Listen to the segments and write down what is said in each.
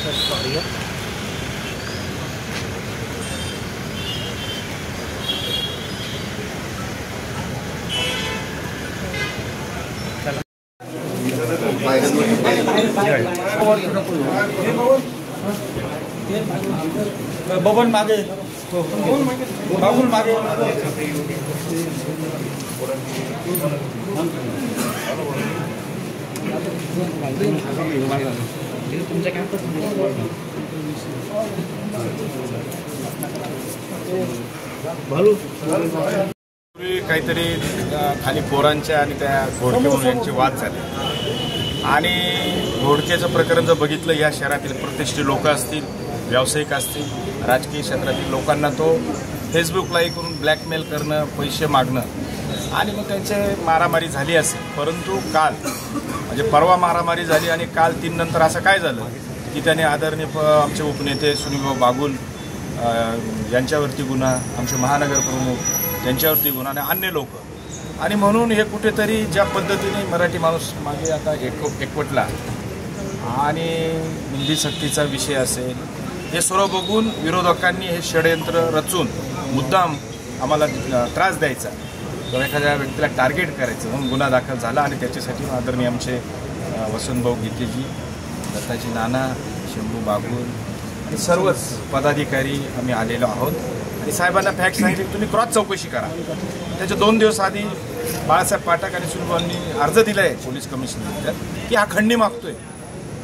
Sorry Baban मागे बाबुल मागे तुमच्या कॅम्पस काहीतरी खाली पोरांच्या आणि त्या घोडके म्हणून यांचे वाद झाले आणि घोडकेचं प्रकरण जर बघितलं या शहरातील प्रतिष्ठित लोक असतील, व्यावसायिक असतील, राजकीय क्षेत्रातील लोकांना तो फेसबुक लाईक करून ब्लॅकमेल करणं, पैसे मागणं आणि मग त्यांचे मारामारी झाली असेल. परंतु काल म्हणजे परवा मारामारी झाली आणि काल 3 नंतर असं काय झालं की त्याने आदरणीय आमचे उपनेते सुनीलभाऊ बागुल यांच्यावरती गुन्हा, आमचे महानगर प्रमुख त्यांच्यावरती गुन्हा आणि अन्य लोक आणि म्हणून हे कुठेतरी ज्या पद्धतीने मराठी माणूस मागे आता एकवटला आणि हिंदी सक्तीचा विषय असेल हे सर्व बघून विरोधकांनी हे षडयंत्र रचून मुद्दाम आम्हाला त्रास द्यायचा किंवा एखाद्या व्यक्तीला टार्गेट करायचं म्हणून गुन्हा दाखल झाला आणि त्याच्यासाठी आदरणीय आमचे वसंतभाऊ गीतेजी, दत्ताजी नाना, शंभू बागुल आणि सर्वच पदाधिकारी आम्ही आलेलो आहोत आणि साहेबांना फॅक्ट सांगितले की तुम्ही क्रॉस चौकशी करा. त्याच्या 2 दिवस आधी बाळासाहेब पाठक आणि सुनीलभाऊंनी अर्ज दिला आहे पोलीस कमिशनर की हा खंडणी मागतोय.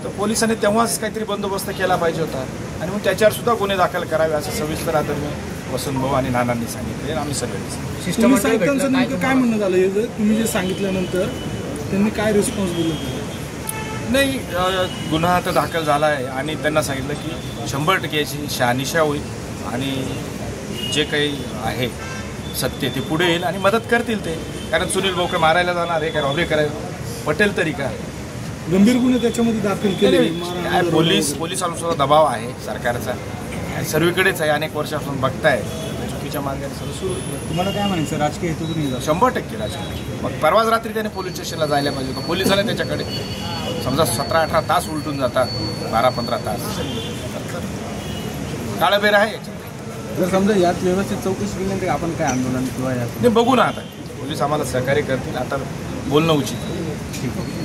तर पोलिसांनी तेव्हाच काहीतरी बंदोबस्त केला पाहिजे होता आणि मग त्याच्यावर सुद्धा गुन्हे दाखल करावे असं सविस्तर आदरणीय वसंतभाऊ आणि नानांनी सांगितले. आम्ही सगळ्यांचं नेमकं काय म्हणणं झालं तुम्ही जे सांगितल्यानंतर त्यांनी काय रिस्पॉन्स दिला? नाही, गुन्हा तर दाखल झाला आहे आणि त्यांना सांगितलं की 100% याची शहानिशा होईल आणि जे काही आहे सत्य ते पुढे येईल आणि मदत करतील ते. कारण सुनील भाऊ मारायला जाणार आहे काय रॉबरी करायला पटेल तरी का? गंभीर गुन्हे त्याच्यामध्ये दाखल केले. पोलिसांचा दबाव आहे सरकारचा सर्वीकडेच आहे, अनेक वर्षापासून बघताय चुकीच्या मार्गाने सर्व सुरू. तुम्हाला काय म्हणायचं राजकीय हेतू 100% राजकीय. मग परवाच रात्री त्याने पोलीस स्टेशनला जायला पाहिजे होतं. पोलिसांनी त्याच्याकडे समजा 17-18 तास उलटून जातात, 12-15 तास काळबेर आहे याच्यात. जर समजा यात व्यवस्थित चौकशी केल्यानंतर आपण काय आंदोलन किंवा बघू ना आता पोलीस आम्हाला सहकार्य करतील. आता बोलणं उचित. ठीक आहे.